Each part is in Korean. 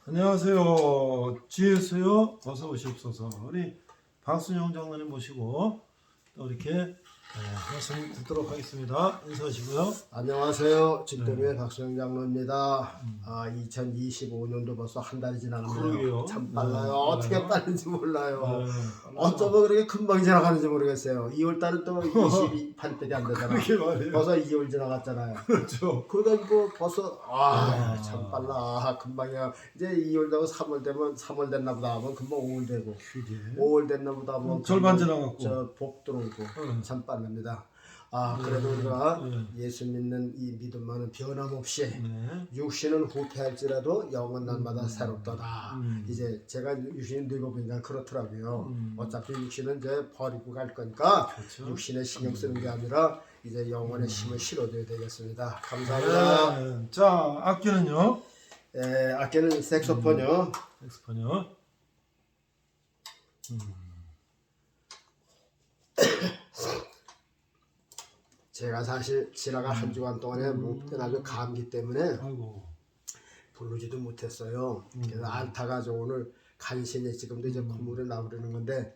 안녕하세요. 지혜세요. 어서 오십소서. 우리 박순영 장로님 모시고 또 이렇게 말씀 듣도록 하겠습니다. 인사하시고요. 안녕하세요. 집도리의 박수영 장로입니다. 2025년도 벌써 한 달이 지났네요. 그러게요. 참 빨라요. 네. 어떻게 빠른지 몰라요. 네. 어쩌면 그렇게 금방 지나가는지 모르겠어요. 2월달은 또 28일이 안 되잖아. 그러게 말이에요. 벌써 2월 지나갔잖아요. 그렇죠. 그러니까 벌써 참 빨라. 금방이야. 이제 2월 되고 3월 되면 3월 됐나 보다 하면 금방 5월 되고 그게 5월 됐나 보다 하면 절반 지나갔고. 복 들어오고 응. 참 빠릅니다. 그래도 우리가 네. 예수 믿는 이 믿음만은 변함없이 네. 육신은 후퇴할지라도 영은 날마다 새롭도다. 이제 제가 육신이 늙어보니까 그렇더라고요. 어차피 육신은 이제 버리고 갈 거니까 그렇죠. 육신에 신경 쓰는 게 아니라 이제 영혼의 힘을 실어줘야 되겠습니다. 감사합니다. 네. 자, 악기는요? 악기는 색소폰이요. 엑스폰이요. 제가 사실 지나간 한 주간 동안에 목된 아주 감기 때문에 아이고. 부르지도 못했어요. 그래서 안타가지고 오늘 간신히 지금도 이제 콧물이 나오려는 건데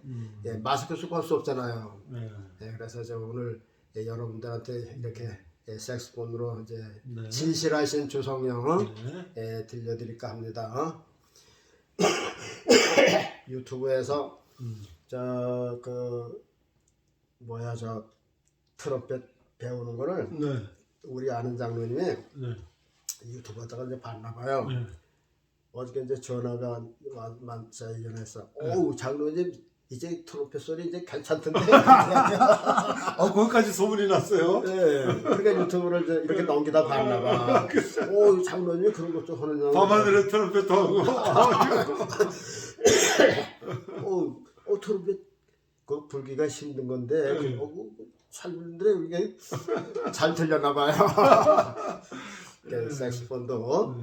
마스크 쓰고 할 수 없잖아요. 네. 그래서 저 오늘 여러분들한테 이렇게 색소폰으로 이제 네. 진실하신 조성영 네. 들려드릴까 합니다. 유튜브에서 저 트럼펫 배우는 거를 네. 우리 아는 장로님이 네. 유튜브 하다가 이제 봤나 봐요. 네. 어저께 이제 전화가 만사이전해서 오우 장로님 이제 트로피 소리 이제 괜찮던데. 거기까지 소문이 났어요. 네, 그러니까 유튜브를 이제 이렇게 넘기다 봤나 봐. 오 장로님이 그런 것 좀 하는 장. 밤하늘에 트럼펫 하고. 오 트로피 그 불기가 힘든 건데 잘 불는데 이게 잘 들렸나 봐요. 색소폰도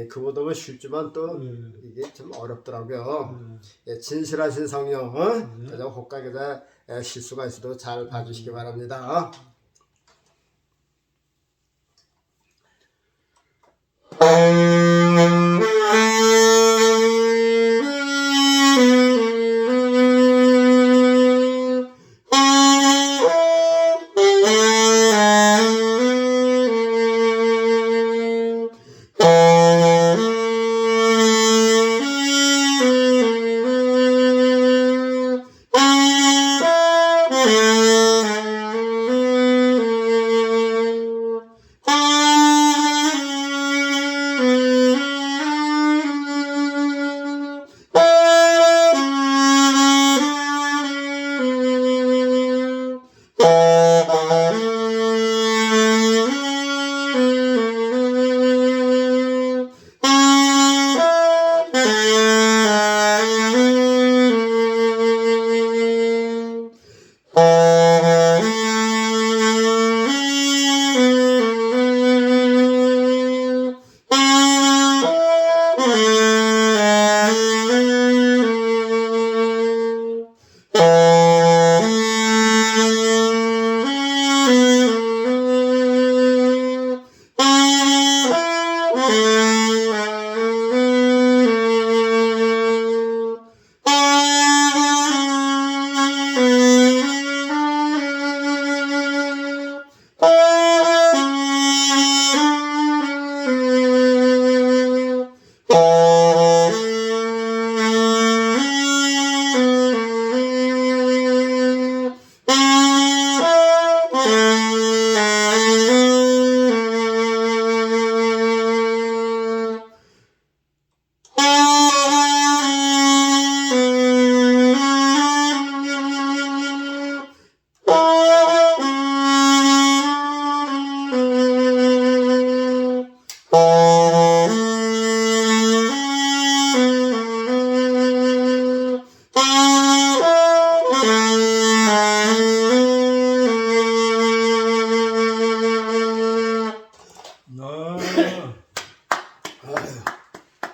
그보다는 쉽지만 또 이게 좀 어렵더라고요. 진실하신 성령 가장 혹각에다 실수가 있어도 잘 봐주시기 바랍니다.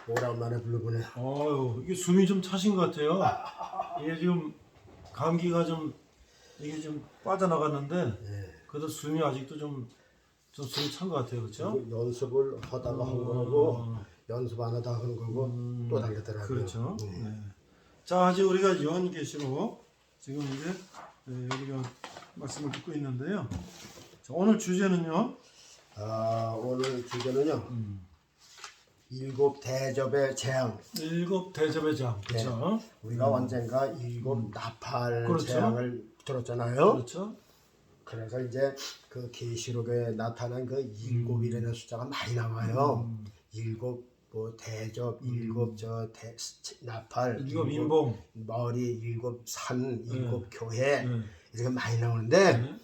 오랜만에 불러보네. 이게 숨이 좀 차신 것 같아요. 이게 지금 감기가 좀 이게 좀 빠져나갔는데 그래도 숨이 아직도 좀 숨이 찬 것 같아요, 그렇죠? 연습을 하다가 한 거고 연습 안 하다 하는 거고 또 다르더라고요. 그렇죠. 네. 네. 자, 아직 우리가 연계시록 지금 이제 우리가 말씀을 듣고 있는데요. 자, 오늘 주제는요. 오늘 주제는요. 일곱 대접의 재앙. 일곱 대접의 장. 그렇죠. 우리가 언젠가 일곱 나팔 그렇죠. 재앙을 들었잖아요. 그렇죠. 그래서 이제 그 계시록에 나타난 그 일곱이라는 숫자가 많이 나와요. 일곱 뭐 대접, 일곱 나팔, 일곱 인봉. 머리, 일곱 산, 일곱 교회 네. 이렇게 많이 나오는데 네.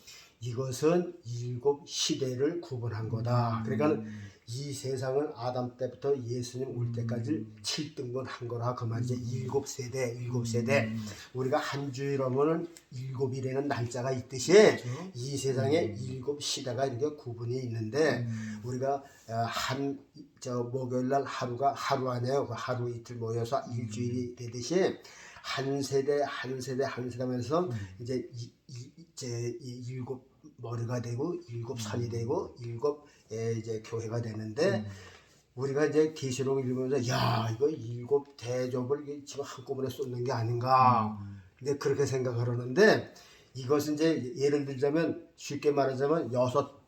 이것은 일곱 시대를 구분한 거다. 그러니까 이 세상은 아담 때부터 예수님 올 때까지 7등분 한 거라 그 말이죠. 일곱 세대. 우리가 한 주일 하면은 일곱이라는 날짜가 있듯이 이 세상에 일곱 시대가 이렇게 구분이 있는데 우리가 목요일 날 하루가 하루 아니에요. 그 하루 이틀 모여서 일주일이 되듯이 한 세대 하면서 이제 일곱 머리가 되고 일곱 산이 되고 일곱 이제 교회가 되는데 우리가 이제 계시록 읽으면서 야 이거 일곱 대접을 지금 한꺼번에 쏟는 게 아닌가 이제 그렇게 생각하려는데 이것은 이제 예를 들자면 쉽게 말하자면 6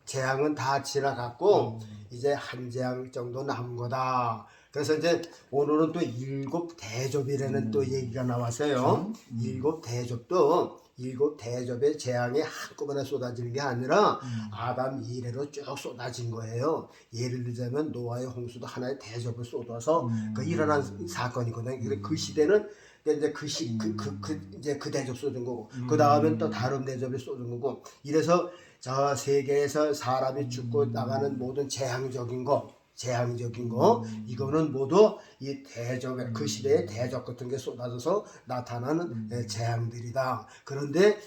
재앙은 다 지나갔고 이제 한 재앙 정도 남은 거다. 그래서 이제 오늘은 또 일곱 대접이라는 또 얘기가 나왔어요. 일곱 대접도 일곱 대접의 재앙이 한꺼번에 쏟아지는 게 아니라 아담 이래로 쭉 쏟아진 거예요. 예를 들자면 노아의 홍수도 하나의 대접을 쏟아서 그 일어난 사건이거든요. 그 시대는 이제 이제 그 대접 쏟은 거고 그 다음엔 또 다른 대접이 쏟은 거고 이래서 저 세계에서 사람이 죽고 나가는 모든 재앙적인 거 이거는 모두 이 대접의 그 시대의 대접 같은 게 쏟아져서 나타나는 재앙들이다. 그런데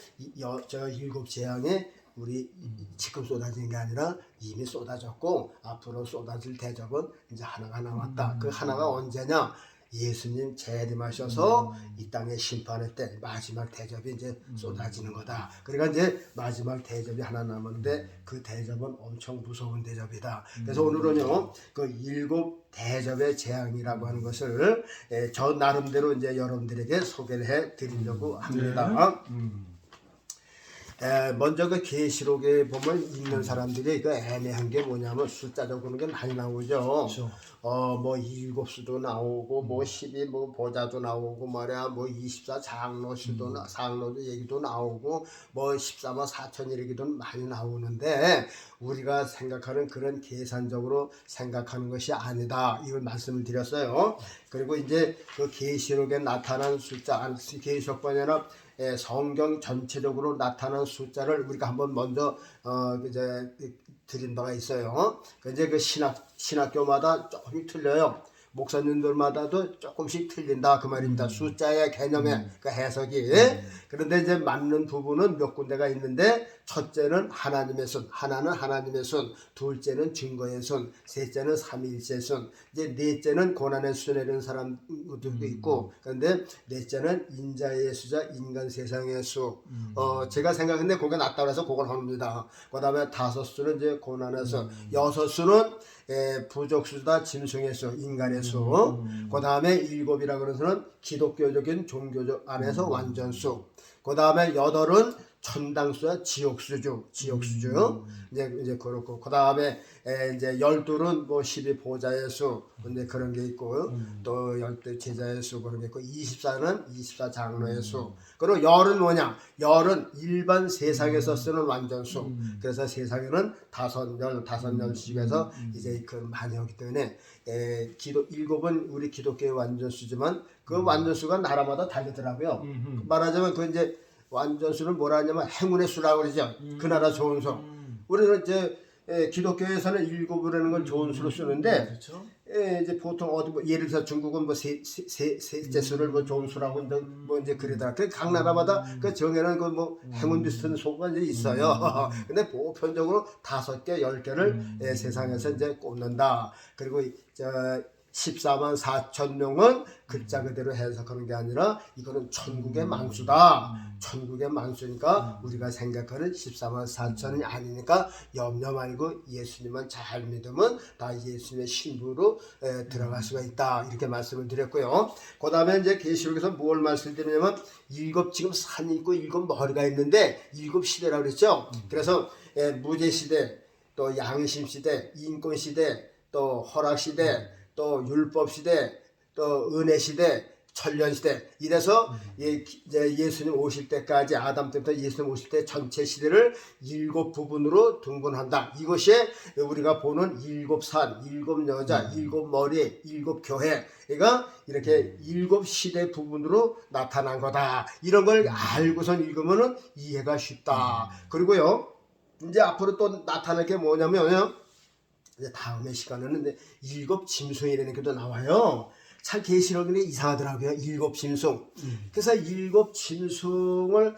저 일곱 재앙에 우리 지금 쏟아지는 게 아니라 이미 쏟아졌고 앞으로 쏟아질 대접은 이제 하나가 남았다. 그 하나가 언제냐? 예수님 재림하셔서 이 땅의 심판의 때 마지막 대접이 이제 쏟아지는 거다. 그러니까 이제 마지막 대접이 하나 남았는데 그 대접은 엄청 무서운 대접이다. 그래서 오늘은요 그 일곱 대접의 재앙이라고 하는 것을 저 나름대로 이제 여러분들에게 소개를 해 드리려고 합니다. 먼저 그 계시록에 보면 읽는 사람들이 그 애매한 게 뭐냐면 숫자 적는 게 많이 나오죠. 그렇죠. 뭐 7수도 나오고 뭐 12 뭐 보좌도 나오고 말이야 뭐 24 장로수도 장로도 얘기도 나오고 뭐 14만 4천 얘기도 많이 나오는데 우리가 생각하는 그런 계산적으로 생각하는 것이 아니다. 이걸 말씀을 드렸어요. 그리고 이제 그 계시록에 나타난 숫자 계시록번에는 성경 전체적으로 나타난 숫자를 우리가 한번 먼저 이제 드린 바가 있어요. 이제 그 신학교마다 조금씩 틀려요. 목사님들마다도 조금씩 틀린다 그 말입니다. 숫자의 개념의 그 해석이. 그런데 이제 맞는 부분은 몇 군데가 있는데 첫째는 하나님의 순, 하나는 하나님의 순, 둘째는 증거의 순, 셋째는 삼위일체 순, 이제 넷째는 고난의 순이라는 사람들도 있고 그런데 넷째는 인자의 수자, 인간 세상의 수. 제가 생각했는데 그게 낫다고 해서 그걸 합니다. 그 다음에 5수는 이제 고난의 수, 6수는 부족수다 짐승의 수, 인간의 수. 그 다음에 7이라고 그러는 수는 기독교적인 종교적 안에서 완전수. 그 다음에 8은 천당수와 지옥수주. 이제 그렇고 그 다음에 이제 12은 뭐 12보좌의 수, 근데 그런 게 있고 또 12 제자의 수 그런 게 있고 24는 24 장로의 수. 그리고 열은 뭐냐? 열은 일반 세상에서 쓰는 완전수. 그래서 세상에는 5열씩에서 이제 그 많이 오기 때문에 일곱은 우리 기독교의 완전수지만 그 완전수가 나라마다 다르더라고요. 말하자면 그 이제 완전수는 뭐라 하냐면 행운의 수라고 그러죠. 그 나라 좋은 수. 우리는 이제 기독교에서는 일곱이라는 걸 좋은 수로 쓰는데 그렇죠. 이제 보통 어디 뭐 예를 들어서 중국은 뭐 셋째 수를 뭐 좋은 수라고 뭐 이제 그러더라. 그 각 나라마다 그 정해놓은 그 뭐 행운 비슷한 수가 이제 있어요. 근데 보편적으로 5개, 10개를 세상에서 이제 꼽는다. 그리고 14만 4천 명은 글자 그대로 해석하는 게 아니라 이거는 천국의 만수다. 천국의 만수니까 우리가 생각하는 14만 4천이 아니니까 염려 말고 예수님만 잘 믿으면 다 예수님의 신부로 들어갈 수가 있다. 이렇게 말씀을 드렸고요. 그 다음에 이제 계시록에서 뭘 말씀드리냐면 일곱 지금 산이 있고 일곱 머리가 있는데 일곱 시대라고 그랬죠. 그래서 무제 시대, 또 양심 시대, 인권 시대, 또 허락 시대, 또 율법 시대, 또 은혜 시대, 천년 시대 이래서 이제 예수님 오실 때까지 아담 때부터 예수님 오실 때 전체 시대를 일곱 부분으로 등분한다. 이것이 우리가 보는 일곱 산, 일곱 여자, 일곱 머리, 일곱 교회 가 이렇게 일곱 시대 부분으로 나타난 거다. 이런 걸 알고선 읽으면은 이해가 쉽다. 그리고요 이제 앞으로 또 나타날 게 뭐냐면요. 이제 다음에 시간에는 이제 일곱 짐승이라는 게도 나와요. 참 계시록이 이상하더라고요. 일곱 짐승. 그래서 일곱 짐승을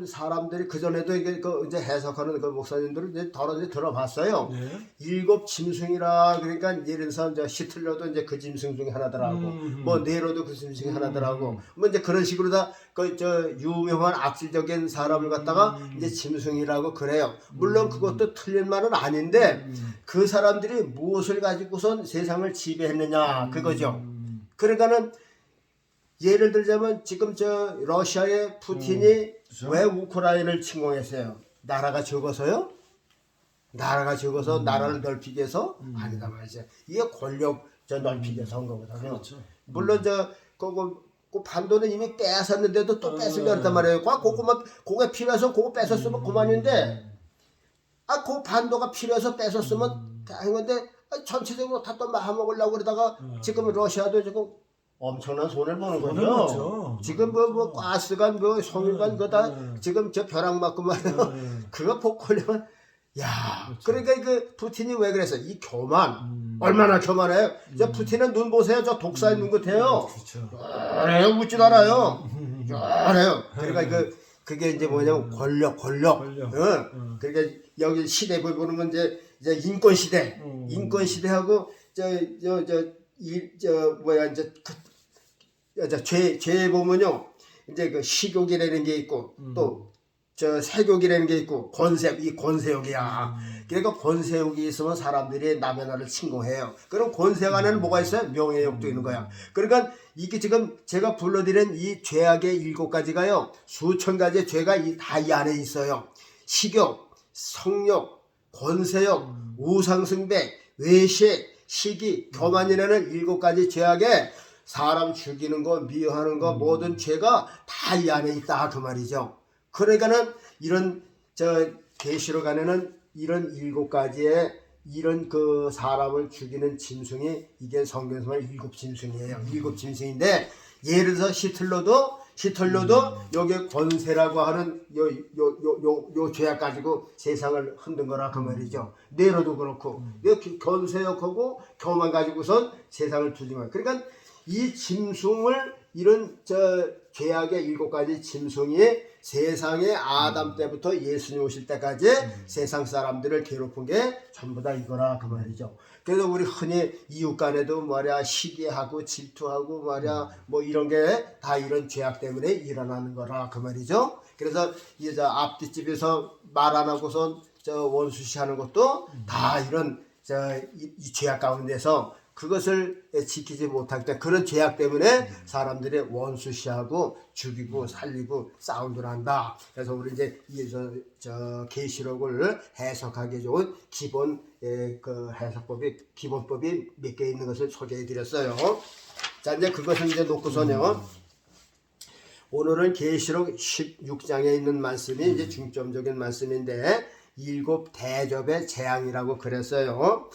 사람들이 그 전에도 이게 이제 해석하는 그 목사님들은 이제 들어봤어요. 네. 일곱 짐승이라 그러니까 예를 들어서 이제 히틀러도 이제 그 짐승 중에 하나더라고. 뭐 네로도 그 짐승 중에 하나더라고. 뭐 이제 그런 식으로 다 그 유명한 악질적인 사람을 갖다가 이제 짐승이라고 그래요. 물론 그것도 틀린 말은 아닌데 그 사람들이 무엇을 가지고선 세상을 지배했느냐 그거죠. 그러니까는 예를 들자면 지금 러시아의 푸틴이 그렇죠. 왜 우크라이나를 침공했어요? 나라가 적어서요? 나라가 적어서 나라를 넓히기 위해서? 아니다 말이죠. 이게 권력 넓히기 위해서 한 거거든요. 그렇죠. 물론 그 반도는 이미 뺏었는데도 또 뺏으려 했단 말이에요. 그게 필요해서 그거 뺏었으면 그만인데 그 반도가 필요해서 뺏었으면 다행인 건데 전체적으로 다 또 마음먹으려고 그러다가 지금 러시아도 지금 엄청난 손해를 보는 거죠. 그렇죠. 지금 뭐 가스관, 송유관 그거 다 지금 벼락 맞고 말이에요. 그거 복구하려면 야, 그러니까 그 푸틴이 왜 그랬어? 이 교만 얼마나 교만해요. 저 푸틴은 눈 보세요. 저 독사의 눈 같아요. 그렇죠. 그래요, 묻지도 않아요. 그래요. 그러니까 그게 이제 뭐냐면 권력. 그러니까 여기 시대 보면 이제 인권 시대, 인권 시대하고 죄 보면요. 이제 그 식욕이라는 게 있고 또 세욕이라는 게 있고 이 권세욕이야. 그러니까 권세욕이 있으면 사람들이 남의 나라를 침공해요. 그럼 권세욕 안에는 뭐가 있어요? 명예욕도 있는 거야. 그러니까 이게 지금 제가 불러드린 이 죄악의 일곱 가지가요. 수천 가지의 죄가 다 이 안에 있어요. 식욕, 성욕, 권세욕, 우상숭배, 외식, 시기, 교만이라는 일곱 가지 죄악에 사람 죽이는 거, 미워하는 거, 모든 죄가 다 이 안에 있다 그 말이죠. 그러니까는 이런 계시록 안에는 이런 일곱 가지의 이런 그 사람을 죽이는 짐승이 이게 성경에서 말하는 일곱 짐승이에요. 일곱 짐승인데 예를 들어서 히틀러도 여기 권세라고 하는 요 죄악 가지고 세상을 흔든 거라 그 말이죠. 네로도 그렇고 권세욕하고 교만 가지고선 세상을 두진 거예요. 그러니까 이 짐승을 이런 죄악의 일곱 가지 짐승이 세상에 아담 때부터 예수님 오실 때까지 세상 사람들을 괴롭힌 게 전부 다 이거라 그 말이죠. 그래서 우리 흔히 이웃 간에도 말이야 시기하고 질투하고 말이야 뭐 이런 게 다 이런 죄악 때문에 일어나는 거라 그 말이죠. 그래서 이제 앞뒷집에서 말 안 하고선 원수시하는 것도 다 이런 이 죄악 가운데서 그것을 지키지 못할 때 그런 죄악 때문에 사람들이 원수시하고 죽이고 살리고 싸움을 한다. 그래서 우리 이제 계시록을 해석하기 좋은 기본 그 기본법이 몇 개 있는 것을 소개해 드렸어요. 자 이제 그것을 이제 놓고서요. 오늘은 계시록 16장에 있는 말씀이 이제 중점적인 말씀인데 일곱 대접의 재앙이라고 그랬어요.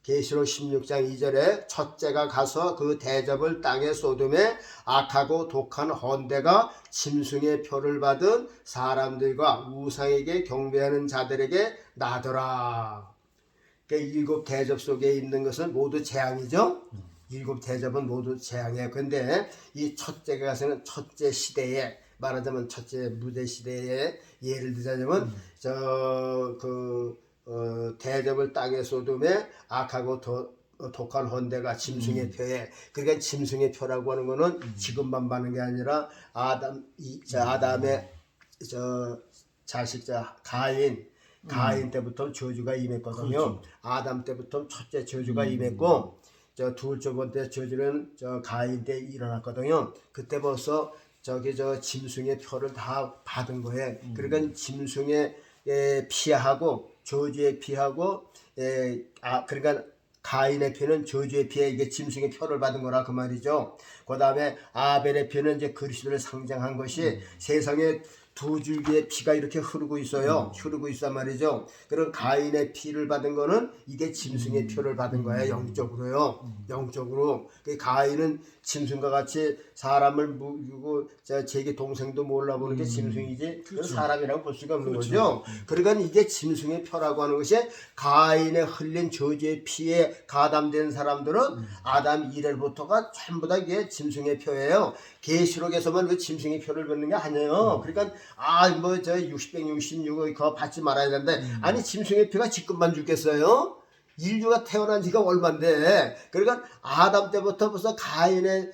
계시록 16장 2절에 첫째가 가서 그 대접을 땅에 쏟음에 악하고 독한 헌대가 짐승의 표를 받은 사람들과 우상에게 경배하는 자들에게 나더라. 그러니까 일곱 대접 속에 있는 것은 모두 재앙이죠. 일곱 대접은 모두 재앙이에요. 근데 이 첫째가 가서는 첫째 시대에 말하자면 첫째 무대 시대에 예를 들자면 대접을 땅에 쏟음에 악하고 독한 헌대가 짐승의 표에, 그러니까 짐승의 표라고 하는 거는 지금만 받는 게 아니라 아담의 자식 가인 때부터 저주가 임했거든요. 그렇죠. 아담 때부터 첫째 저주가 임했고 둘째 번째 저주는 가인 때 일어났거든요. 그때 벌써 짐승의 표를 다 받은 거예요. 그러니까 짐승의 피하고 저주의 피하고 그러니까 가인의 피는 저주의 피해 이게 짐승의 표를 받은 거라 그 말이죠. 그 다음에 아벨의 피는 이제 그리스도를 상징한 것이 세상에 두 줄기의 피가 이렇게 흐르고 있어요. 흐르고 있단 말이죠. 그런 가인의 피를 받은 거는 이게 짐승의 표를 받은 거예요. 영적으로요. 영적으로. 그 가인은 짐승과 같이 사람을 무고 제게 동생도 몰라보는 게 짐승이지 그건 사람이라고 볼 수가 없는 거죠. 그러니까 이게 짐승의 표라고 하는 것이 가인의 흘린 저주의 피에 가담된 사람들은 아담 이래부터가 전부 다 이게 짐승의 표예요. 계시록에서만 그 짐승의 표를 받는 게 아니에요. 그러니까 666 그거 받지 말아야 되는데 아니 짐승의 표가 지금만 죽겠어요? 인류가 태어난 지가 얼만데. 그러니까 아담 때부터 벌써 가인의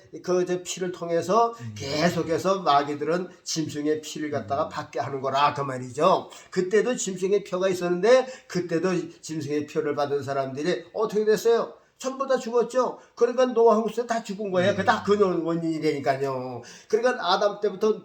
피를 통해서 계속해서 마귀들은 짐승의 피를 갖다가 받게 하는 거라 그 말이죠. 그때도 짐승의 표가 있었는데 그때도 짐승의 표를 받은 사람들이 어떻게 됐어요? 전부 다 죽었죠. 그러니까 노아 홍수 때 다 죽은 거예요. 그 다 그 원인이라니까요. 그러니까 아담 때부터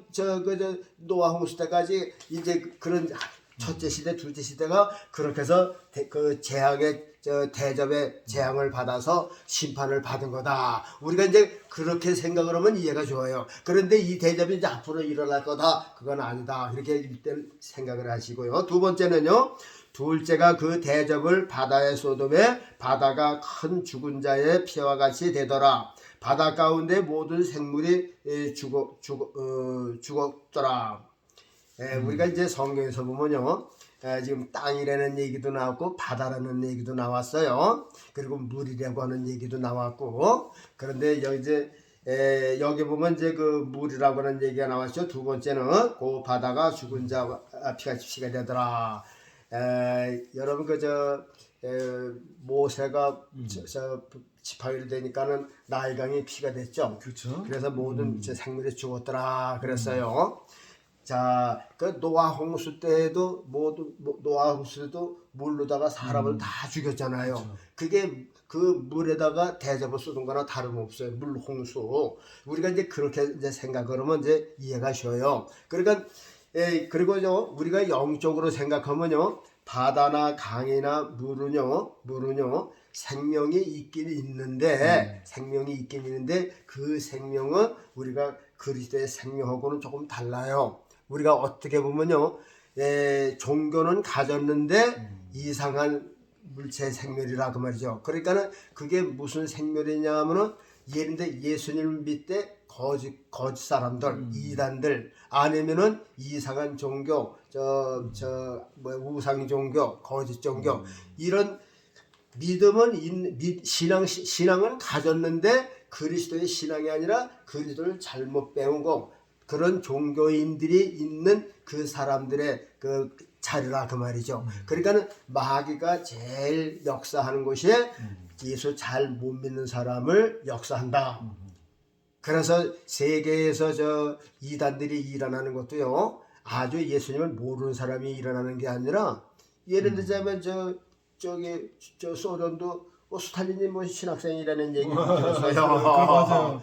노아 홍수 때까지 이제 그런 첫째 시대, 둘째 시대가 그렇게 해서 그 재앙의 대접의 재앙을 받아서 심판을 받은 거다. 우리가 이제 그렇게 생각을 하면 이해가 좋아요. 그런데 이 대접이 이제 앞으로 일어날 거다. 그건 아니다. 이렇게 일단 생각을 하시고요. 두 번째는요. 둘째가 그 대접을 바다에 쏟음에 바다가 큰 죽은 자의 피와 같이 되더라. 바다 가운데 모든 생물이 죽었더라. 우리가 이제 성경에서 보면요. 지금 땅이라는 얘기도 나왔고 바다라는 얘기도 나왔어요. 그리고 물이라고 하는 얘기도 나왔고. 그런데 여기 보면 이제 그 물이라고 하는 얘기가 나왔죠. 두 번째는 그 바다가 죽은 자 피가 되더라. 여러분 모세가 지파일이 되니까는 나일강이 피가 됐죠. 그렇죠. 그래서 모든 생물이 죽었더라 그랬어요. 자, 그 노아 홍수 때도 노아 홍수도 물로다가 사람을 다 죽였잖아요. 그렇죠. 그게 그 물에다가 대접을 쏟은 거나 다름없어요. 물 홍수. 우리가 이제 그렇게 이제 생각을 하면 이제 이해가 쉬워요. 그러니까 그리고 우리가 영적으로 생각하면요. 바다나 강이나 물은요 생명이 있긴 있는데 그 생명은 우리가 그리스도의 생명하고는 조금 달라요. 우리가 어떻게 보면요 종교는 가졌는데 이상한 물체 생멸이라 그 말이죠. 그러니까는 그게 무슨 생멸이냐면은 예컨대 예수님을 믿되 거짓 사람들, 이단들, 아니면은 이상한 종교, 우상 종교, 거짓 종교, 이런 믿음은 신앙은 가졌는데 그리스도의 신앙이 아니라 그리스도를 잘못 배우고 그런 종교인들이 있는 그 사람들의 그 자리라 그 말이죠. 그러니까는 마귀가 제일 역사하는 것이 예수 잘 못 믿는 사람을 역사한다. 그래서 세계에서 이단들이 일어나는 것도요 아주 예수님을 모르는 사람이 일어나는 게 아니라 예를 들자면 저기 소련도 스탈린이 신학생이라는 얘기 들었어요. 맞아요.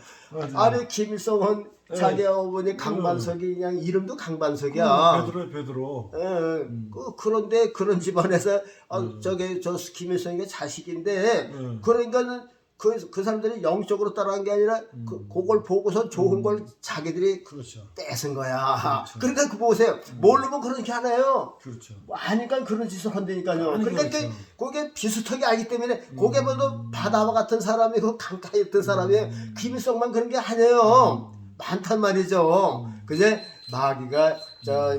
아니 김일성은 자기 어머니 강반석이 그냥 이름도 강반석이야. 베드로. 그런데 그런 집안에서 김일성이 자식인데 그러니까는 그 사람들이 영적으로 따라한 게 아니라 그걸 보고서 좋은 걸 자기들이 그렇죠. 뺏은 거야. 그렇죠. 그러니까 그 보세요. 모르면 그렇게 하나요. 그렇죠. 아니까 그런 짓을 한다니까요. 아니, 그러니까 그렇죠. 그게 비슷하게 알기 때문에 그게 뭐도 바다와 같은 사람이 그 강가에 있던 사람이 김일성만 그런 게 아니에요. 많단 말이죠. 그제 마귀가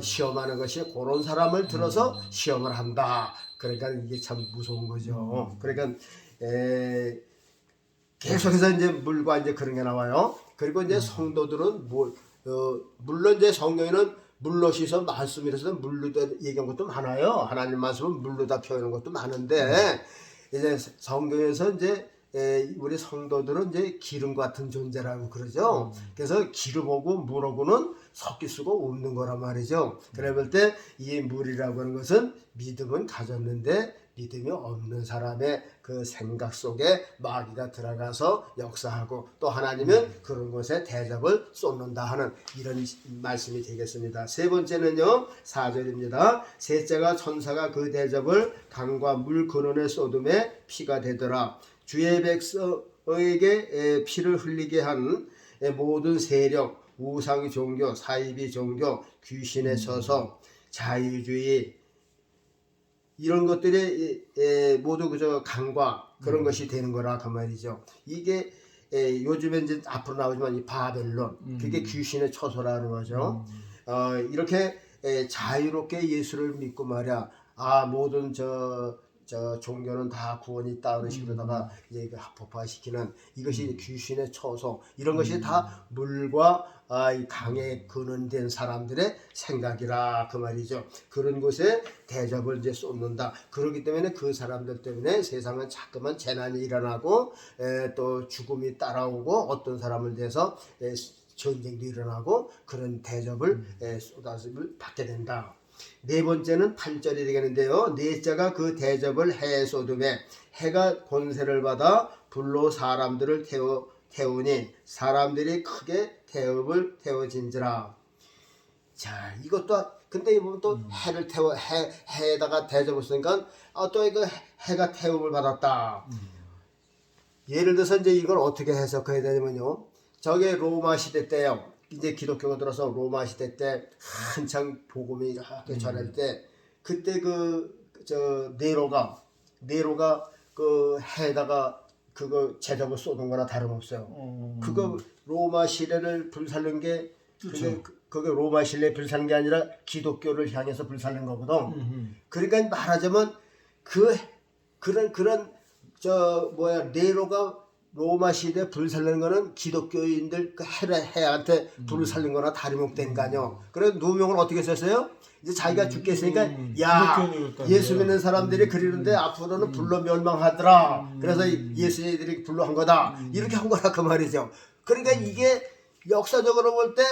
시험하는 것이 그런 사람을 들어서 시험을 한다. 그러니까 이게 참 무서운 거죠. 그러니까 계속해서 이제 물과 이제 그런 게 나와요. 그리고 이제 성도들은 물론 이제 성경에는 물로 씻어 말씀이라서 물로 얘기한 것도 많아요. 하나님 말씀은 물로 다 표현한 것도 많은데 이제 성경에서 이제 우리 성도들은 이제 기름 같은 존재라고 그러죠. 그래서 기름하고 물하고는 섞일 수가 없는 거란 말이죠. 그래 볼 때 이 물이라고 하는 것은 믿음은 가졌는데 믿음이 없는 사람의 그 생각 속에 마귀가 들어가서 역사하고 또 하나님은 그런 것에 대접을 쏟는다 하는 이런 말씀이 되겠습니다. 세 번째는요 4절입니다. 셋째가 천사가 그 대접을 강과 물 근원에 쏟음에 피가 되더라. 주의 백성에게 피를 흘리게 한 모든 세력, 우상 종교, 사이비 종교, 귀신의 처소, 자유주의 이런 것들이 모두 그저 강과 그런 것이 되는 거라 그 말이죠. 이게 요즘에 이제 앞으로 나오지만 이 바벨론 그게 귀신의 처소라는 거죠. 이렇게 자유롭게 예수를 믿고 말이야. 아 모든 저 종교는 다 구원이 있다 그런 식으로다가 이제 합법화시키는 이것이 귀신의 처소 이런 것이 다 물과 이 강에 근원된 사람들의 생각이라 그 말이죠. 그런 곳에 대접을 이제 쏟는다. 그렇기 때문에 그 사람들 때문에 세상은 자꾸만 재난이 일어나고 또 죽음이 따라오고 어떤 사람을 대해서 전쟁도 일어나고 그런 대접을 쏟아짐을 받게 된다. 네 번째는 8절이 되겠는데요. 넷째가 그 대접을 해에 쏟음에 해가 권세를 받아 불로 사람들을 태우니 사람들이 크게 태워진지라. 자 이것도 근데 이번 또 해를 해에다가 대접을 쓰니까 또 이거 해가 태움을 받았다. 예를 들어서 이제 이걸 어떻게 해석해야 되냐면요. 저게 로마 시대 때요. 이제 기독교가 들어서 로마 시대 때 한창 복음이 이렇게 전할 때 그때 네로가 그 해에다가 그거 제적을 쏟은 거나 다름없어요. 그거 로마 시대를 불살른 게 그게 로마 시대에 불살른 게 아니라 기독교를 향해서 불살른 거거든. 그러니까 말하자면 그런 네로가 로마 시대 불을 살리는 거는 기독교인들 그 해한테 불을 살린 거나 다름없다니까요. 그래서 누명을 어떻게 썼어요? 이제 자기가 죽겠으니까 야 예수 믿는 사람들이 그러는데 앞으로는 불로 멸망하더라. 그래서 예수님들이 불로 한 거다. 이렇게 한 거라 그 말이죠. 그러니까 이게 역사적으로 볼 때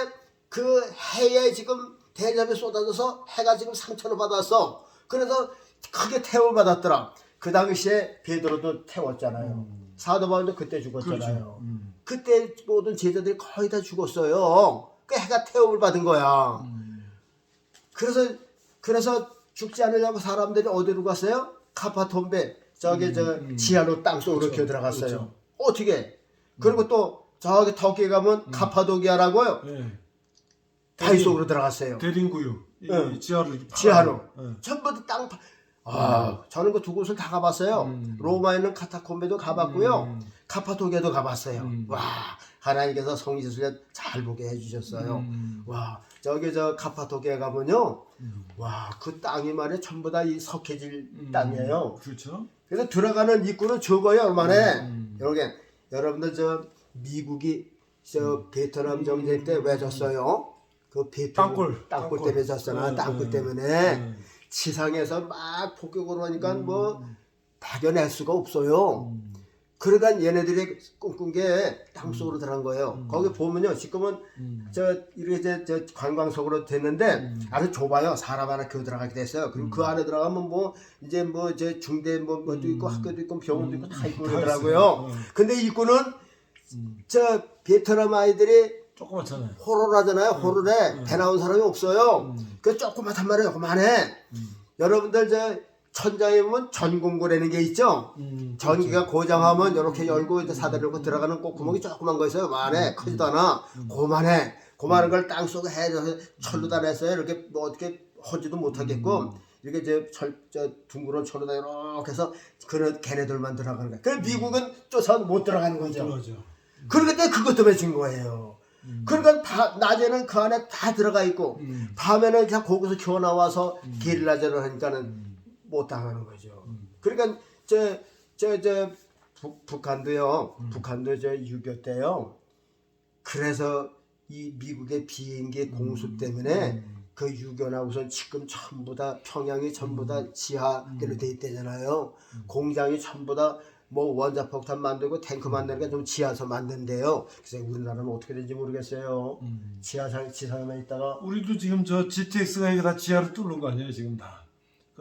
그 해에 지금 대접이 쏟아져서 해가 지금 상처를 받았어. 그래서 크게 태움을 받았더라. 그 당시에 베드로도 태웠잖아요. 사도 바울도 그때 죽었잖아요. 그렇죠. 그때 모든 제자들이 거의 다 죽었어요. 그 해가 태움을 받은 거야. 그래서 죽지 않으려고 사람들이 어디로 갔어요? 카파톤베 저기 지하로 땅속으로 그렇죠. 들어갔어요. 그렇죠. 어떻게? 그리고 또 저기 터키에 가면 카파도기아라고요. 바위 속으로 들어갔어요. 대림구유 지하로 전부 다 땅. 저는 그 두 곳을 다 가봤어요. 로마에 있는 카타콤베도 가봤고요. 카파도기아도 가봤어요. 와, 하나님께서 성지순례 잘 보게 해주셨어요. 와, 저기 카파도기아 가면요. 와, 그 땅이 말이야 전부 다 이 석회질 땅이에요. 그렇죠. 그래서 들어가는 입구는 적어요, 얼마나. 여러분들 미국이 베트남 정쟁 때 왜 졌어요? 그 땅굴 때문에 졌잖아. 땅굴 때문에. 지상에서 막 폭격으로 하니까 발견할 수가 없어요. 그러니까 얘네들이 꿈꾼 게 땅속으로 들어간 거예요. 거기 보면요, 지금은 이렇게 관광석으로 됐는데 아주 좁아요. 사람 하나 그 들어가게 됐어요. 그리고 그 안에 들어가면 이제 중대 뭐도 있고 학교도 있고 병원도 있고 다 있고 그러더라고요. 근데 입구는 베트남 아이들이 조그맣잖아요. 호로라잖아요. 호로에 배 나온 사람이 없어요. 그 조그맣단 말이에요. 그만해. 여러분들 천장에 보면 전공구라는 게 있죠. 전기가 고장하면 이렇게 열고 이제 사다리 열고 들어가는 꼭구멍이 조그만 거 있어요. 그만해. 크지도 않아. 그만해. 그만한 걸 땅속에 해서 철로 다 냈어요. 이렇게 어떻게 하지도 못하겠고 이렇게 둥그런 철로다 이렇게 해서 그런 걔네들만 들어가는 거야. 그래서 미국은 쫓아서 못 들어가는 거죠. 그러니까 그것 때문에 진 거예요. 그러니까 낮에는 그 안에 다 들어가 있고 밤에는 그냥 거기서 기어 나와서 게릴라전을 하니까는 못 당하는 거죠. 그러니까 북한도요. 북한도 6.25 때요. 그래서 이 미국의 비행기 공습 때문에 그 유견하고선 지금 전부 다 평양이 전부 다 지하로 돼 있대잖아요. 공장이 전부 다 뭐 원자폭탄 만들고 탱크 만드는 게 좀 지하에서 만든대요. 그래서 우리나라는 어떻게 되는지 모르겠어요. 지상에 있다가 우리도 지금 저 GTX가 이게 다 지하로 뚫는 거 아니에요 지금 다.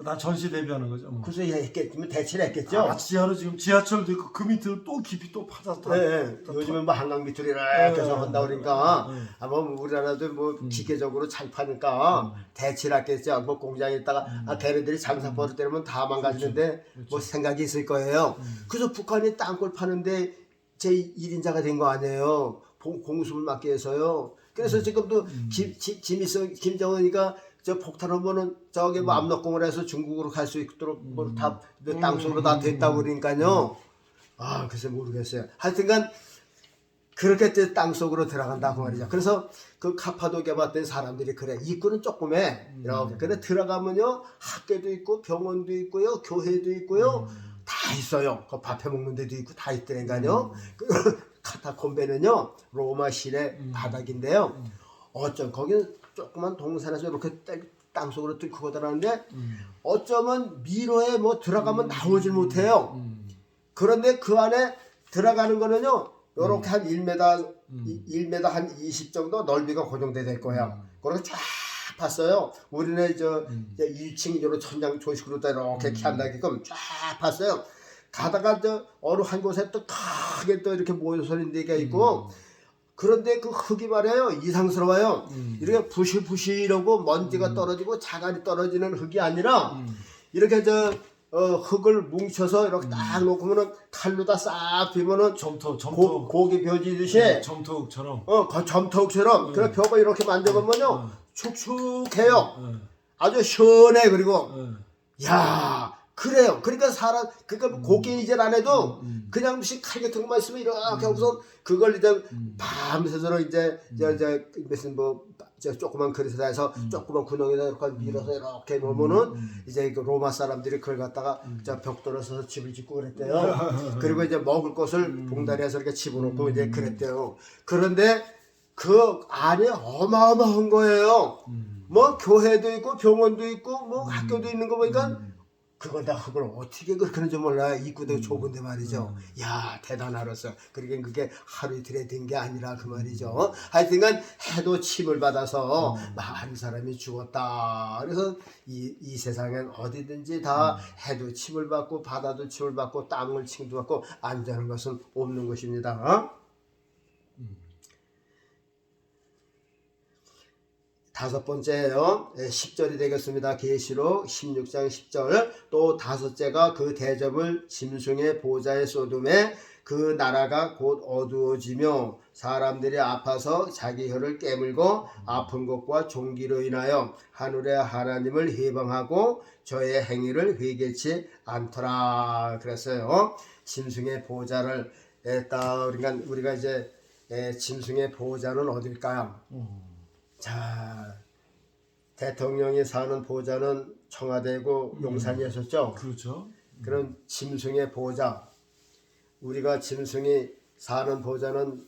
다 전시 대비하는 거죠. 뭐. 그래서 했겠지만 대체를 했겠죠. 아, 지하로 지금 지하철도 있고 그 밑으로 또 깊이 또 파서 또. 네, 요즘은 뭐 한강 밑으로 이렇게 해서 한다 그러니까 아마 우리나라도 뭐 기계적으로 잘 파니까 대체를 했겠죠. 뭐 공장에 있다가 걔네들이 장사 버릇 때리면 다 망가지는데 뭐 생각이 있을 거예요. 그래서 북한이 땅굴 파는데 제 1인자가 된 거 아니에요. 공습을 막기 위해서요. 그래서 지금도 김정은이가 저 폭탄 오면은 저기 뭐 압록공을 해서 중국으로 갈 수 있도록 뭐 다 땅속으로 다 됐다고 그러니까요. 아 글쎄 모르겠어요. 하여튼간 그렇게 땅속으로 들어간다고 말이죠. 그래서 그 카파도키아 봤던 사람들이 그래 입구는 조금해 이렇게 근데 들어가면요 학교도 있고 병원도 있고요 교회도 있고요 다 있어요. 그 밥해 먹는 데도 있고 다 있더니까요. 그 카타콤베는요 로마 시내 바닥인데요. 어쩜 거기는 조그만 동산에서 이렇게 땅속으로 뚫고 들어가는데 어쩌면 미로에 뭐 들어가면 나오질 못해요. 그런데 그 안에 들어가는 거는요 요렇게 한 1m 한 20 정도 넓이가 고정돼 될 거야. 그렇게 쫙 봤어요. 우리는 저 1층 요런 천장 조식으로 이렇게 한다게끔 쫙 봤어요. 가다가 저 어느 한 곳에 또 크게 또 이렇게 모여서 있는 데가 있고 그런데 그 흙이 말이에요 이상스러워요. 이렇게 부실부실하고 먼지가 떨어지고 자갈이 떨어지는 흙이 아니라 이렇게 저 흙을 뭉쳐서 이렇게 딱 놓고면은 칼로 다 싹 비면은 점토 고기 벼지듯이 점토흙처럼 점토흙처럼 그래 벽을 이렇게 만져보면요 축축해요. 아주 시원해. 그리고 야 그래요. 그러니까 사람 그러니까 고기이질 안 해도 그냥 무슨 칼 같은 것만 있으면 이렇게 하고서 그걸 이제 밤새도록 이제 저 무슨 저 조그만 그릇에다 해서 조그만 구멍에다 이렇게 밀어서 이렇게 놓으면은 이제 그 로마 사람들이 그걸 갖다가 저 벽돌에 서서 집을 짓고 그랬대요. 그리고 이제 먹을 것을 봉다리에서 이렇게 집어넣고 이제 그랬대요. 그런데 그 안에 어마어마한 거예요. 뭐 교회도 있고 병원도 있고 뭐 학교도 있는 거 보니까 그걸 다 흙을 어떻게 그렇게 하는지 몰라요. 입구도 좁은데 말이죠. 야 대단하로서. 그러니까 그게 하루 이틀에 된 게 아니라 그 말이죠. 하여튼간 해도 침을 받아서 많은 사람이 죽었다. 그래서 이 세상엔 어디든지 다 해도 침을 받고 바다도 침을 받고 땅을 침도 받고 안전한 것은 없는 것입니다. 다섯 번째예요. 10절이 되겠습니다. 계시록 16장 10절. 또 다섯째가 그 대접을 짐승의 보좌에 쏟음에 그 나라가 곧 어두워지며 사람들이 아파서 자기 혀를 깨물고 아픈 것과 종기로 인하여 하늘의 하나님을 해방하고 저의 행위를 회개치 않더라. 그랬어요. 짐승의 보좌를 그러니까 우리가 이제 짐승의 보좌는 어딜까요? 자, 대통령이 사는 보좌는 청와대고 용산이었었죠. 그렇죠. 그런 짐승의 보좌, 우리가 짐승이 사는 보좌는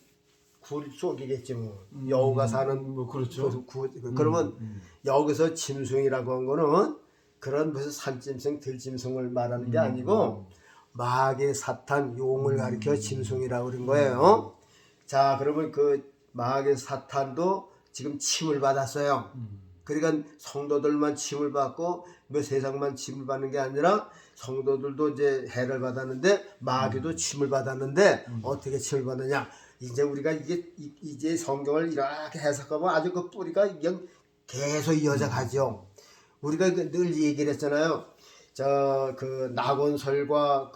굴 속이겠지 뭐. 여우가 사는 뭐 그렇죠. 그러면 여기서 짐승이라고 한 거는 그런 무슨 산짐승, 들짐승을 말하는 게 아니고 마귀 사탄 용을 가리켜 짐승이라고 그런 거예요. 자, 그러면 그 마귀 사탄도 지금 침을 받았어요. 그러니까 성도들만 침을 받고 뭐 세상만 침을 받는 게 아니라 성도들도 이제 해를 받았는데 마귀도 침을 받았는데 어떻게 침을 받느냐? 이제 우리가 이제 성경을 이렇게 해석하면 아주 그 뿌리가 그냥 계속 이어져 가죠. 우리가 늘 얘기를 했잖아요. 저 그 낙원설과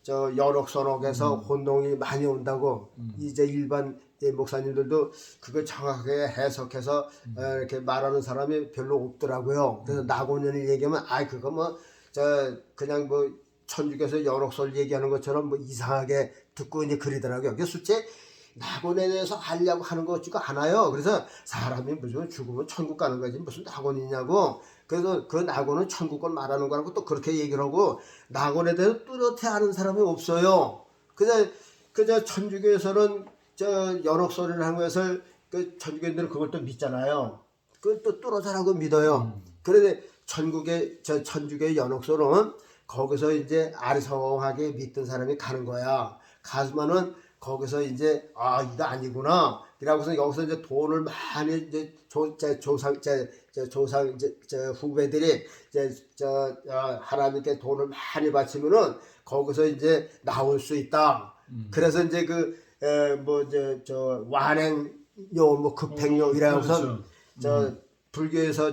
저 연옥선옥에서 혼동이 많이 온다고 이제 일반 목사님들도 그걸 정확하게 해석해서 이렇게 말하는 사람이 별로 없더라고요. 그래서 낙원연을 얘기하면 그거 뭐 저 그냥 뭐 천주교에서 연옥설 얘기하는 것처럼 뭐 이상하게 듣고 이제 그러더라고요. 그래서 실제 낙원에 대해서 알려고 하는 것 같지가 않아요. 그래서 사람이 무슨 죽으면 천국 가는 거지 무슨 낙원이냐고. 그래서 그 낙원은 천국 걸 말하는 거라고 또 그렇게 얘기를 하고 낙원에 대해서 뚜렷이 아는 사람이 없어요. 그저 천주교에서는 저 연옥설이라는 것을 그 천주교인들은 그걸 또 믿잖아요. 그건 또 뚫어져라고 믿어요. 그런데 천주교의 연옥소는 거기서 이제 아리송하게 믿던 사람이 가는 거야. 가수면은 거기서 이제 이거 아니구나. 그러고서 여기서 이제 돈을 많이 이제 조상 후배들이 하나님께 돈을 많이 바치면은 거기서 이제 나올 수 있다. 그래서 이제 완행요 급행요이라고서 그렇죠. 불교에서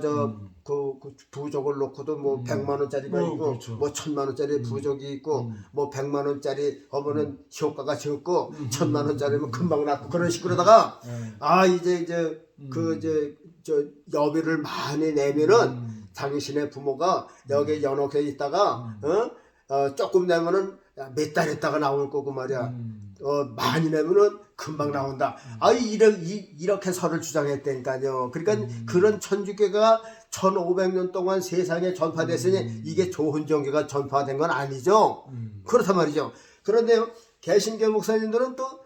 그 부족을 놓고도 뭐 100만 원짜리가 있고 그렇죠. 뭐 1000만 원짜리 부족이 있고 뭐 100만 원짜리 하면은 효과가 적고 1000만 원짜리면 금방 났고 그런 식으로다가 저 여비를 많이 내면은 당신의 부모가 여기 연옥에 있다가 조금 내면은 몇 달 있다가 나올 거고 말이야. 많이 내면은 금방 나온다. 이렇게 설을 주장했다니까요. 그러니까 그런 천주교가 1500년 동안 세상에 전파됐으니 이게 좋은 종교가 전파된 건 아니죠. 그렇단 말이죠. 그런데 개신교 목사님들은 또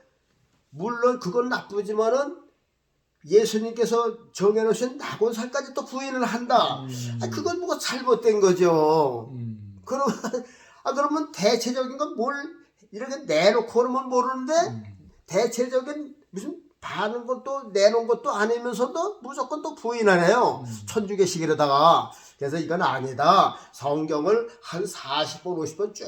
물론 그건 나쁘지만은 예수님께서 정해놓으신 낙원살까지 또 부인을 한다. 그건 뭐가 잘못된 거죠. 그러면 대체적인 건 뭘 이렇게 내놓고 그러면 모르는데 대체적인 무슨 반은 것도 내놓은 것도 아니면서도 무조건 또 부인하네요. 천주교식이라다가. 그래서 이건 아니다. 성경을 한 40번 50번 쭉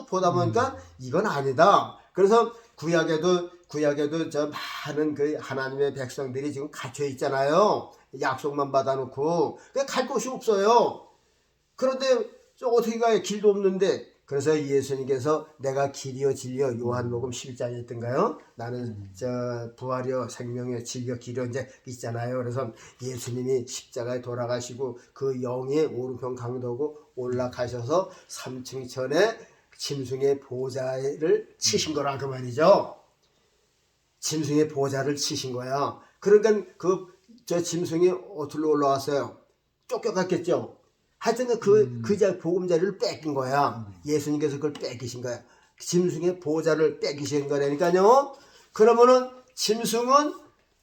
보다 보니까 이건 아니다. 그래서 구약에도 저 많은 그 하나님의 백성들이 지금 갇혀 있잖아요. 약속만 받아놓고 갈 곳이 없어요. 그런데 어떻게 가요? 길도 없는데. 그래서 예수님께서 내가 길이요 진리요 요한복음 11장에 있던가요? 나는 부활이요 생명이요 진리요 길이요 이제 있잖아요. 그래서 예수님이 십자가에 돌아가시고 그 영의 오른편 강도고 올라가셔서 삼층천에 짐승의 보좌를 치신 거라 그 말이죠. 짐승의 보좌를 치신 거야. 그러니까 저 짐승이 어디로 올라왔어요? 쫓겨갔겠죠. 하여튼 그 보금자리를 뺏긴 거야. 예수님께서 그걸 뺏기신 거야. 짐승의 보좌를 뺏기신 거라니까요. 그러면은 짐승은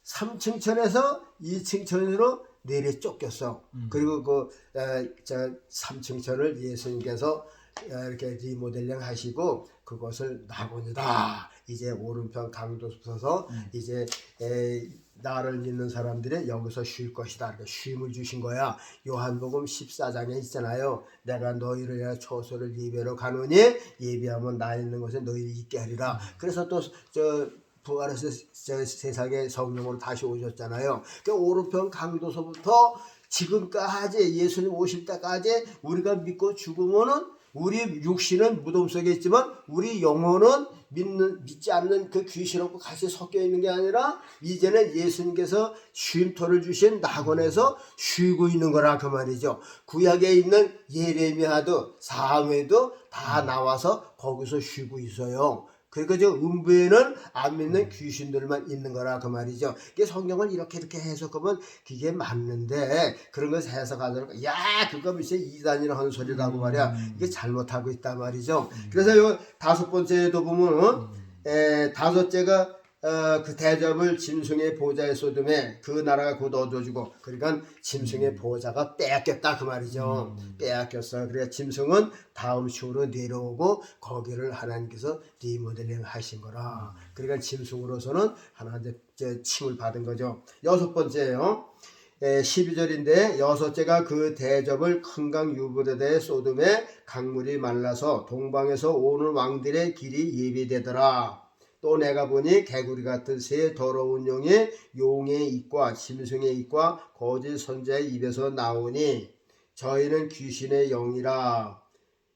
3층천에서 2층천으로 내려 쫓겼어. 그리고 3층천을 예수님께서 이렇게 리모델링 하시고 그것을 낙원이다. 이제 오른편 강도 서서 이제 나를 믿는 사람들이 여기서 쉴 것이다. 그러니까 쉼을 주신 거야. 요한복음 14장에 있잖아요. 내가 너희를 위하여 초소를 예배로 가노니 예배하면 나 있는 곳에 너희를 있게 하리라. 그래서 또 부활해서 세상에 성령으로 다시 오셨잖아요. 그 오른편 강도서부터 지금까지 예수님 오실 때까지 우리가 믿고 죽으면은 우리 육신은 무덤 속에 있지만 우리 영혼은 믿지 않는 그 귀신하고 같이 섞여 있는 게 아니라 이제는 예수님께서 쉼터를 주신 낙원에서 쉬고 있는 거라 그 말이죠. 구약에 있는 예레미야도 사무엘도 다 나와서 거기서 쉬고 있어요. 그러니까 저 음부에는 안 믿는 귀신들만 있는 거라 그 말이죠. 이게 성경을 이렇게 해석하면 그게 맞는데 그런 걸 해석하더라고. 야 그거 무슨 이단이나 하는 소리라고 말이야. 이게 잘못하고 있단 말이죠. 그래서 요 다섯 번째도 보면 다섯째가 그 대접을 짐승의 보좌에 쏟음에 그 나라가 곧 얻어주고 그러니까 짐승의 보좌가 빼앗겼다 그 말이죠. 빼앗겼어. 그러니까 짐승은 다음 시으로 내려오고 거기를 하나님께서 리모델링 하신 거라. 그러니까 짐승으로서는 하나님의 칭을 받은 거죠. 여섯 번째예요. 12절인데 여섯째가 그 대접을 큰 강 유브라데에 쏟음에 강물이 말라서 동방에서 오는 왕들의 길이 예비되더라. 또 내가 보니 개구리 같은 새 더러운 영이 용의 입과 짐승의 입과 거짓 선자의 입에서 나오니 저희는 귀신의 영이라.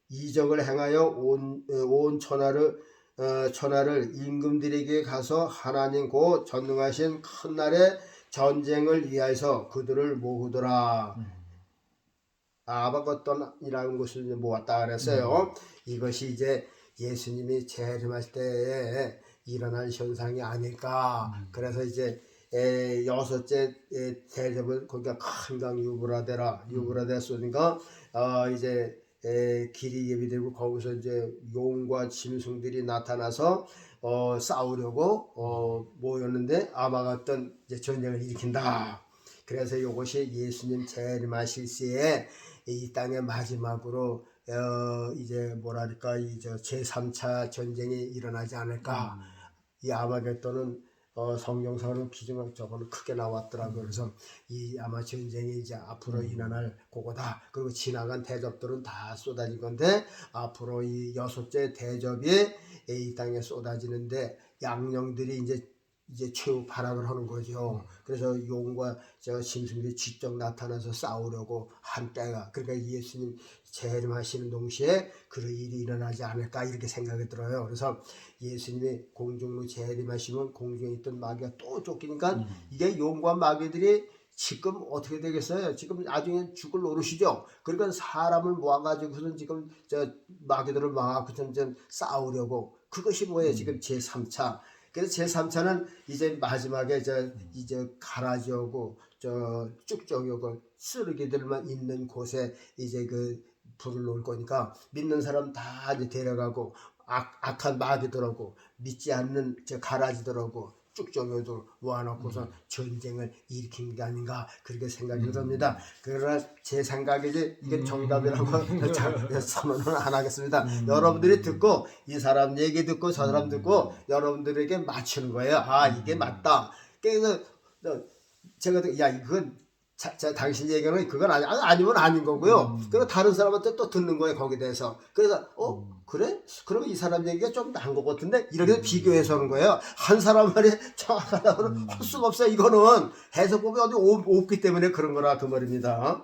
이적을 행하여 온 천하를 임금들에게 가서 하나님 곧 전능하신 큰 날에 전쟁을 위하여서 그들을 모으더라. 아바것돈이라는 것을 모았다 그랬어요. 이것이 이제 예수님이 재림할 때에 일어난 현상이 아닐까. 그래서 이제 여섯째 대접을 거기가 큰 강 유브라데 쏘니까 이제 길이 예비되고 거기서 이제 용과 짐승들이 나타나서 싸우려고 모였는데 아마겟돈 이제 전쟁을 일으킨다. 그래서 이것이 예수님 재림하실 시에 이 땅의 마지막으로 이제 뭐랄까 이제 제3차 전쟁이 일어나지 않을까. 이 아마겟돈은 성경상으로 기준은 저거는 크게 나왔더라고요. 그래서 이 아마 전쟁이 이제 앞으로 일어날 그거다. 그리고 지나간 대접들은 다 쏟아진 건데 앞으로 이 여섯째 대접이 이 땅에 쏟아지는데 양령들이 이제 최후 발악을 하는 거죠. 그래서 용과 저 짐승들이 직접 나타나서 싸우려고 한 때가, 그러니까 예수님 재림하시는 동시에 그런 일이 일어나지 않을까 이렇게 생각이 들어요. 그래서 예수님이 공중으로 재림하시면 공중에 있던 마귀가 또 쫓기니까 이게 용과 마귀들이 지금 어떻게 되겠어요? 지금 나중에 죽을 노릇이죠. 그러니까 사람을 모아가지고서는 지금 저 마귀들을 막아서 싸우려고, 그것이 뭐예요? 지금 제3차. 그래서 제3차는 이제 마지막에 이제 가라지오고 쭉정이고 쓰레기들만 있는 곳에 이제 그 불을 놓을 거니까 믿는 사람 다 이제 데려가고 악한 마귀들하고 믿지 않는 가라지들하고 쭉정이들 모아놓고서 전쟁을 일으킨 게 아닌가 그렇게 생각이 듭니다. 그러나 제 생각이지 이게 정답이라고 선언은 안 하겠습니다. 여러분들이 듣고 이 사람 얘기 듣고 저 사람 듣고 여러분들에게 맞추는 거예요. 아 이게 맞다. 그래서 제가 야 이건 당신 얘기는 그건 아니면 아닌 거고요. 그리고 다른 사람한테 또 듣는 거예요 거기에 대해서. 그래서 그래? 그러면 이 사람 얘기가 좀 나은 것 같은데 이렇게 비교해서 하는 거예요. 한 사람 말이 정확하다고는 할 수가 없어요. 이거는 해석법이 어디 없기 때문에 그런 거라 그 말입니다.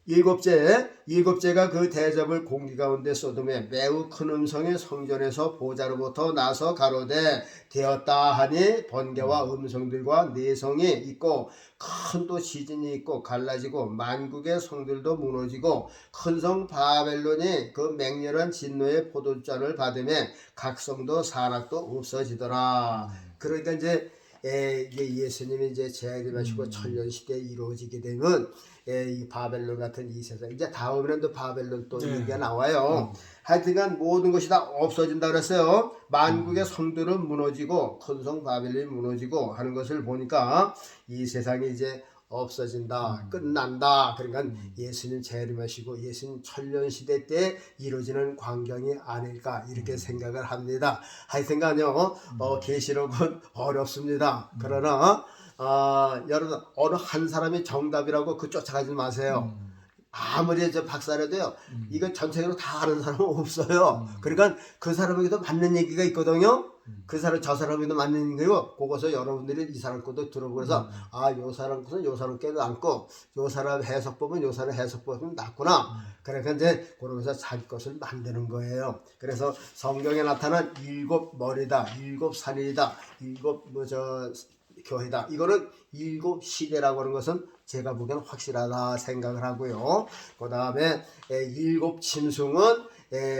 일곱째가 그 대접을 공기 가운데 쏟음에 매우 큰 음성이 성전에서 보좌로부터 나서 가로되 되었다 하니 번개와 음성들과 내성이 있고 큰 또 지진이 있고 갈라지고 만국의 성들도 무너지고 큰 성 바벨론이 그 맹렬한 진노의 포도잔을 받으며 각 성도 산악도 없어지더라. 그러니까 이제 예수님이 이제 재림하시고 천년 시대에 이루어지게 되면 이 바벨론 같은 이 세상 이제 다음에는 또 바벨론 또 얘기가 나와요. 하여튼간 모든 것이 다 없어진다 그랬어요. 만국의 성들은 무너지고 큰 성 바벨론이 무너지고 하는 것을 보니까 이 세상이 이제 없어진다, 끝난다. 그러니까 예수님 재림하시고 예수님 천년 시대 때 이루어지는 광경이 아닐까 이렇게 생각을 합니다. 하여튼간요, 계시록은 어렵습니다. 그러나 여러분 어느 한 사람이 정답이라고 그 쫓아가지 마세요. 아무리 박사라도요, 이거 전체적으로 다 아는 사람은 없어요. 그러니까 그 사람에게도 맞는 얘기가 있거든요. 그 사람 저 사람에게도 맞는 얘기고, 그것을 여러분들이 이 사람 것도 들어보고 해서 요 사람 것은 요 사람 께도 않고 요 사람 해석법은 요 사람 해석법은 낫구나. 그러니까 이제 그러면서 자기 것을 만드는 거예요. 그래서 성경에 나타난 7 머리다, 7 산이다, 7 교회다. 이거는 7 시대라고 하는 것은 제가 보기에는 확실하다 생각을 하고요. 그 다음에 7 짐승은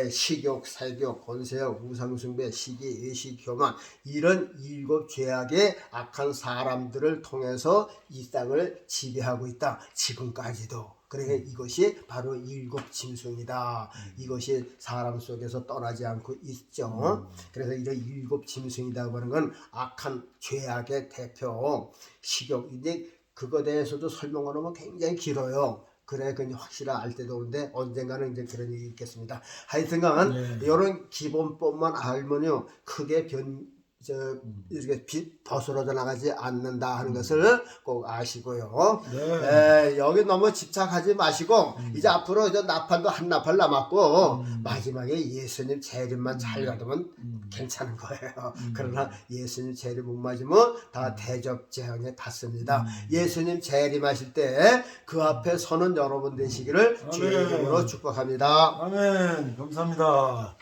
식욕, 살욕, 권세욕, 우상숭배, 시기, 의식, 교만, 이런 7 죄악의 악한 사람들을 통해서 이 땅을 지배하고 있다. 지금까지도. 그러니까 이것이 바로 7 짐승이다. 이것이 사람 속에서 떠나지 않고 있죠. 그래서 이런 7 짐승이라고 하는 건 악한 죄악의 대표. 식욕, 이제 그거에 대해서도 설명하면 굉장히 길어요. 그래, 그건 확실히 알 때도 오는데 언젠가는 이제 그런 일이 있겠습니다. 하여튼간 이런 기본법만 알면요, 크게 이렇게 벗어나져 나가지 않는다 하는 것을 꼭 아시고요. 여기 너무 집착하지 마시고 이제 앞으로 이제 나팔도 한 나팔 남았고 마지막에 예수님 재림만 잘 가두면 괜찮은 거예요. 그러나 예수님 재림 못 맞으면 다 대접 재앙에 받습니다. 예수님 재림하실 때 그 앞에 서는 여러분 되시기를 주의 이름으로 축복합니다. 아멘. 감사합니다.